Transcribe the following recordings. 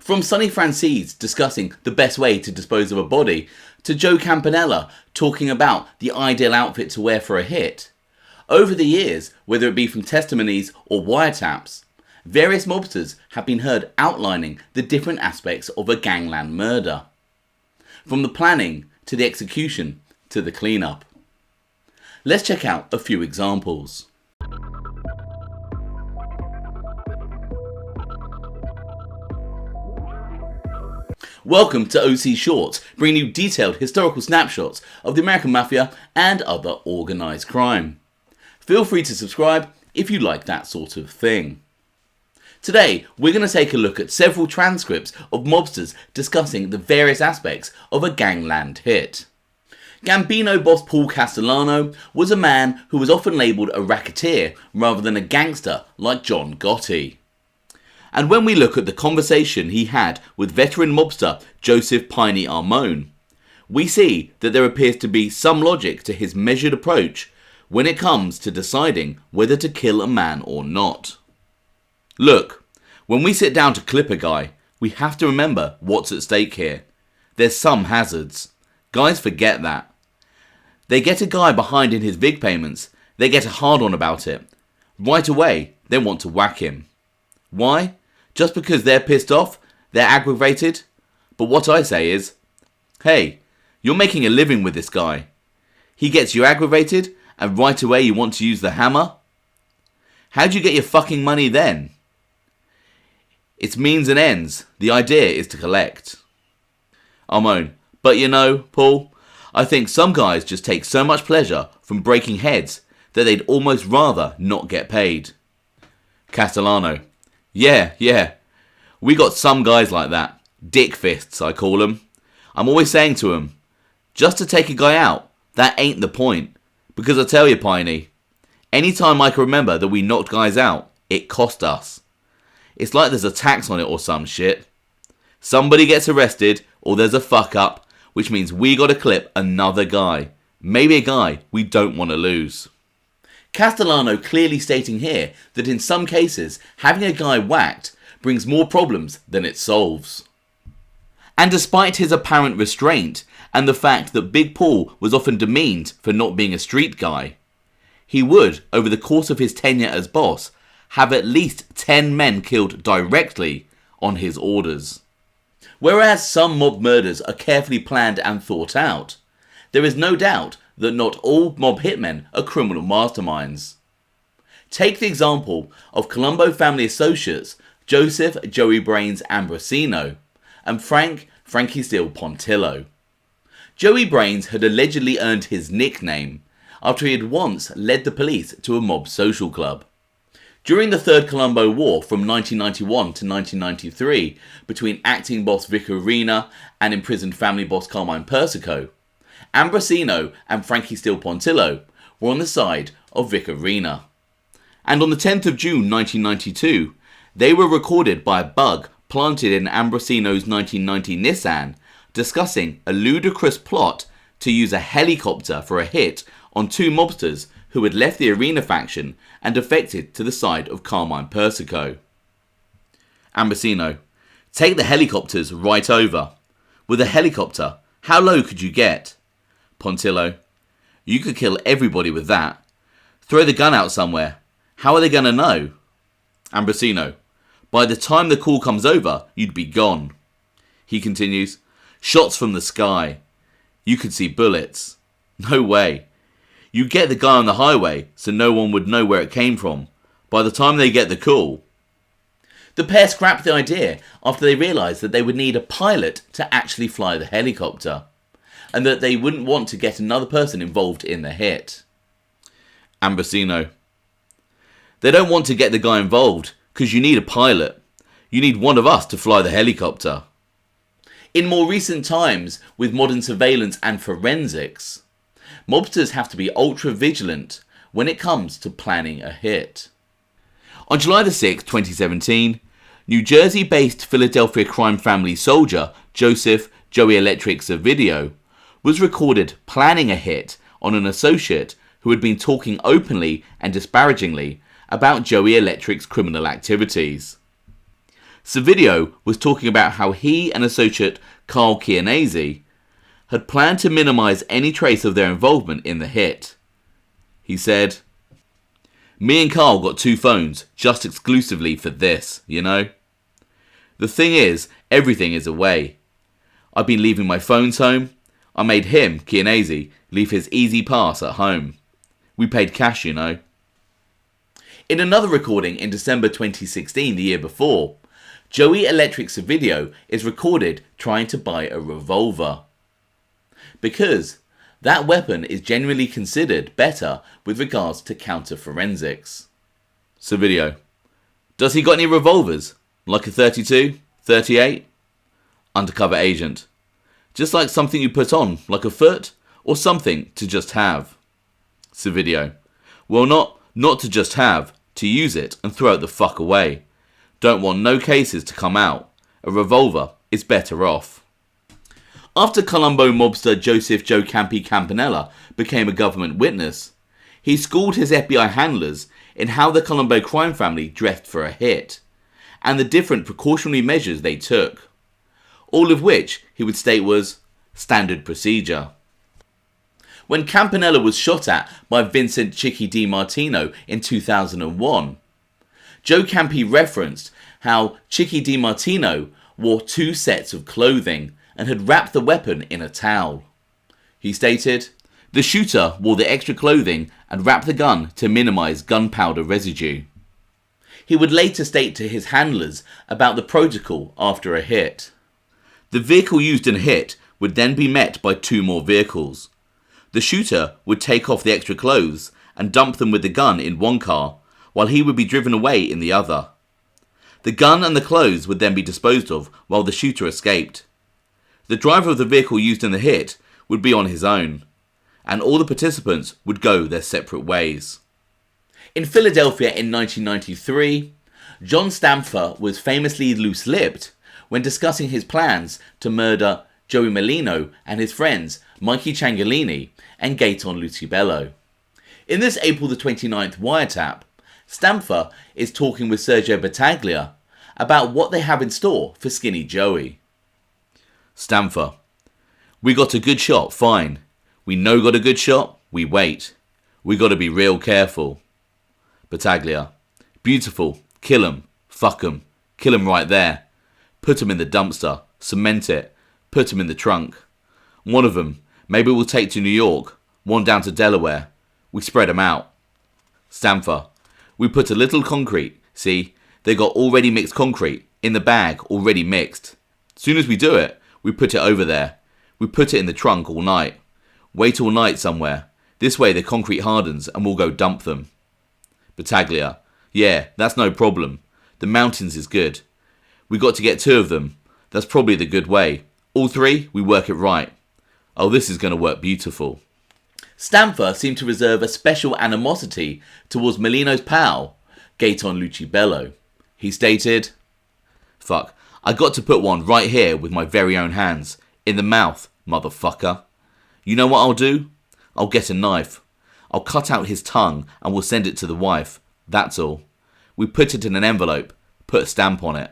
From Sonny Franzese discussing the best way to dispose of a body, to Joe Campanella talking about the ideal outfit to wear for a hit. Over the years, whether it be from testimonies or wiretaps, various mobsters have been heard outlining the different aspects of a gangland murder. From the planning, to the execution, to the cleanup. Let's check out a few examples. Welcome to OC Shorts, bringing you detailed historical snapshots of the American Mafia and other organised crime. Feel free to subscribe if you like that sort of thing. Today, we're going to take a look at several transcripts of mobsters discussing the various aspects of a gangland hit. Gambino boss Paul Castellano was a man who was often labelled a racketeer rather than a gangster like John Gotti. And when we look at the conversation he had with veteran mobster Joseph Piney Armone, we see that there appears to be some logic to his measured approach when it comes to deciding whether to kill a man or not. Look, when we sit down to clip a guy, we have to remember what's at stake here. There's some hazards. Guys forget that. They get a guy behind in his vig payments, they get a hard on about it. Right away, they want to whack him. Why? Just because they're pissed off? They're aggravated? But what I say is, hey, you're making a living with this guy. He gets you aggravated and right away you want to use the hammer? How'd you get your fucking money then? It's means and ends. The idea is to collect. Armone, but you know, Paul, I think some guys just take so much pleasure from breaking heads that they'd almost rather not get paid. Castellano, yeah, we got some guys like that. Dick fists, I call them. I'm always saying to them, just to take a guy out, that ain't the point. Because I tell you, Piney, anytime I can remember that we knocked guys out, it cost us. It's like there's a tax on it or some shit. Somebody gets arrested or there's a fuck up, which means we gotta clip another guy. Maybe a guy we don't want to lose. Castellano clearly stating here that in some cases, having a guy whacked brings more problems than it solves. And despite his apparent restraint and the fact that Big Paul was often demeaned for not being a street guy, he would, over the course of his tenure as boss, have at least 10 men killed directly on his orders. Whereas some mob murders are carefully planned and thought out, there is no doubt that not all mob hitmen are criminal masterminds. Take the example of Colombo Family Associates Joseph Joey Brains Ambrosino and Frankie Steele Pontillo. Joey Brains had allegedly earned his nickname after he had once led the police to a mob social club. During the Third Colombo War from 1991 to 1993 between acting boss Vico Orena and imprisoned family boss Carmine Persico, Ambrosino and Frankie Steele Pontillo were on the side of Vico Orena. And on the 10th of June 1992, they were recorded by a bug planted in Ambrosino's 1990 Nissan discussing a ludicrous plot to use a helicopter for a hit on two mobsters who had left the Orena faction and defected to the side of Carmine Persico. Ambrosino, take the helicopters right over. With a helicopter, how low could you get? Pontillo, you could kill everybody with that. Throw the gun out somewhere. How are they going to know? Ambrosino, by the time the call comes over, you'd be gone. He continues, shots from the sky. You could see bullets. No way. You get the guy on the highway so no one would know where it came from. By the time they get the call. The pair scrapped the idea after they realised that they would need a pilot to actually fly the helicopter, and that they wouldn't want to get another person involved in the hit. Ambrosino, they don't want to get the guy involved because you need a pilot. You need one of us to fly the helicopter. In more recent times, with modern surveillance and forensics, mobsters have to be ultra vigilant when it comes to planning a hit. On July 6, 2017, New Jersey-based Philadelphia crime family soldier Joseph Joey Electric Zervidio was recorded planning a hit on an associate who had been talking openly and disparagingly about Joey Electric's criminal activities. The video was talking about how he and associate Carl Chianese had planned to minimise any trace of their involvement in the hit. He said, "Me and Carl got 2 phones just exclusively for this, you know. The thing is, everything is away. I've been leaving my phones home. I made him, Chianese, leave his Easy Pass at home. We paid cash, you know." In another recording in December 2016, the year before, Joey Electric's video is recorded trying to buy a revolver, because that weapon is generally considered better with regards to counter-forensics. So video. Does he got any revolvers? Like a 32? 38? Undercover agent. Just like something you put on, like a foot, or something to just have. So video. Well, not to just have, to use it and throw it the fuck away. Don't want no cases to come out. A revolver is better off. After Colombo mobster Joseph Joe Campi Campanella became a government witness, he schooled his FBI handlers in how the Colombo crime family dressed for a hit, and the different precautionary measures they took, all of which he would state was standard procedure. When Campanella was shot at by Vincent Chickie DeMartino in 2001, Joe Campi referenced how Chickie DeMartino wore 2 sets of clothing and had wrapped the weapon in a towel. He stated, "The shooter wore the extra clothing and wrapped the gun to minimise gunpowder residue." He would later state to his handlers about the protocol after a hit. The vehicle used in a hit would then be met by 2 more vehicles. The shooter would take off the extra clothes and dump them with the gun in one car, while he would be driven away in the other. The gun and the clothes would then be disposed of while the shooter escaped. The driver of the vehicle used in the hit would be on his own, and all the participants would go their separate ways. In Philadelphia in 1993, John Stanfa was famously loose-lipped when discussing his plans to murder Joey Merlino and his friends Mikey Ciancaglini and Gaeton Lucibello. In this April the 29th wiretap, Stanfa is talking with Sergio Battaglia about what they have in store for Skinny Joey. Stanfa: "We got a good shot, fine. We no got a good shot, we wait. We got to be real careful." Battaglia: "Beautiful, kill 'em, fuck 'em, kill 'em right there. Put 'em in the dumpster, cement it, put 'em in the trunk. One of 'em, maybe we'll take to New York, one down to Delaware. We spread 'em out." Stanfa: "We put a little concrete, see, they got already mixed concrete, in the bag, already mixed. Soon as we do it, we put it over there. We put it in the trunk all night. Wait all night somewhere. This way the concrete hardens and we'll go dump them." Battaglia: "Yeah, that's no problem. The mountains is good. We got to get 2 of them. That's probably the good way. All 3, we work it right. Oh, this is going to work beautiful." Stanfa seemed to reserve a special animosity towards Merlino's pal, Gaeton Lucibello. He stated, "Fuck, I got to put one right here with my very own hands. In the mouth, motherfucker. You know what I'll do? I'll get a knife. I'll cut out his tongue and we'll send it to the wife. That's all. We put it in an envelope, put a stamp on it."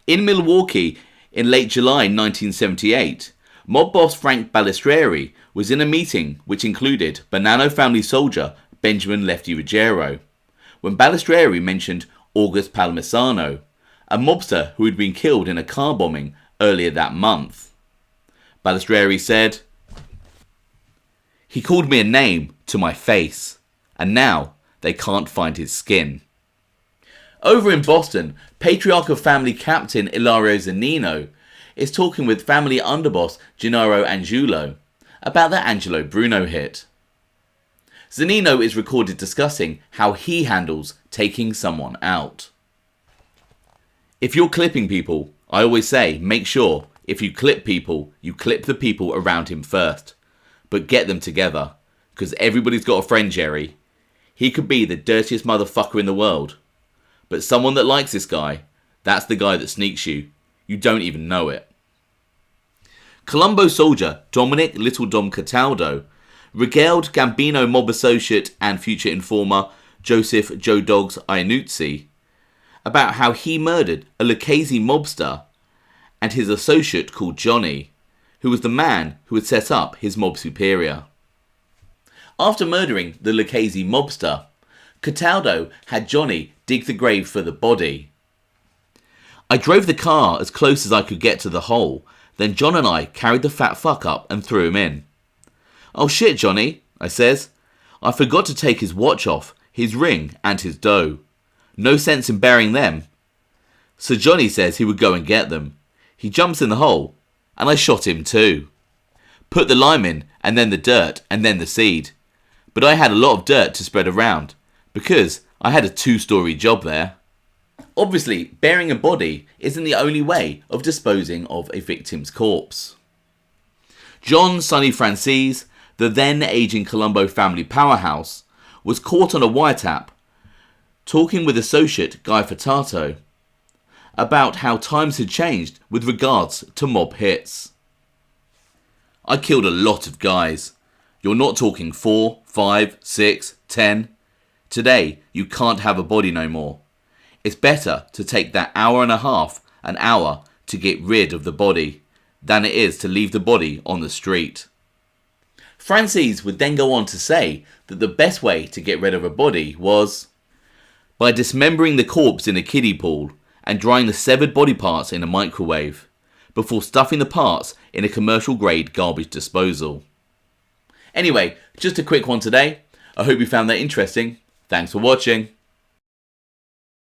In Milwaukee, in late July 1978, mob boss Frank Balistrieri was in a meeting which included Bonanno family soldier Benjamin Lefty Ruggiero, when Balistrieri mentioned August Palmisano, a mobster who had been killed in a car bombing earlier that month. Balistrieri said, "He called me a name to my face, and now they can't find his skin." Over in Boston, Patriarca family captain Illario Zannino is talking with family underboss Gennaro Angiuelo about the Angelo Bruno hit. Zannino is recorded discussing how he handles taking someone out. "If you're clipping people, I always say make sure if you clip people, you clip the people around him first. But get them together, because everybody's got a friend, Jerry. He could be the dirtiest motherfucker in the world. But someone that likes this guy, that's the guy that sneaks you. You don't even know it." Colombo soldier Dominick Little Dom Cataldo regaled Gambino mob associate and future informer Joseph Joe Dogs Iannuzzi about how he murdered a Lucchese mobster and his associate called Johnny, who was the man who had set up his mob superior. After murdering the Lucchese mobster, Cataldo had Johnny dig the grave for the body. I drove the car as close as I could get to the hole, then John and I carried the fat fuck up and threw him in. "Oh shit, Johnny," I says. "I forgot to take his watch off, his ring and his dough. No sense in burying them." So Johnny says he would go and get them. He jumps in the hole, and I shot him too. Put the lime in, and then the dirt, and then the seed. But I had a lot of dirt to spread around, because I had a 2-story job there. Obviously, burying a body isn't the only way of disposing of a victim's corpse. John Sonny Franzese, the then aging Colombo family powerhouse, was caught on a wiretap talking with associate Guy Furtado about how times had changed with regards to mob hits. "I killed a lot of guys. You're not talking 4, 5, 6, 10. Today, you can't have a body no more. It's better to take that hour and a half, an hour, to get rid of the body, than it is to leave the body on the street." Franzese would then go on to say that the best way to get rid of a body was by dismembering the corpse in a kiddie pool and drying the severed body parts in a microwave, before stuffing the parts in a commercial grade garbage disposal. Anyway, just a quick one today. I hope you found that interesting. Thanks for watching.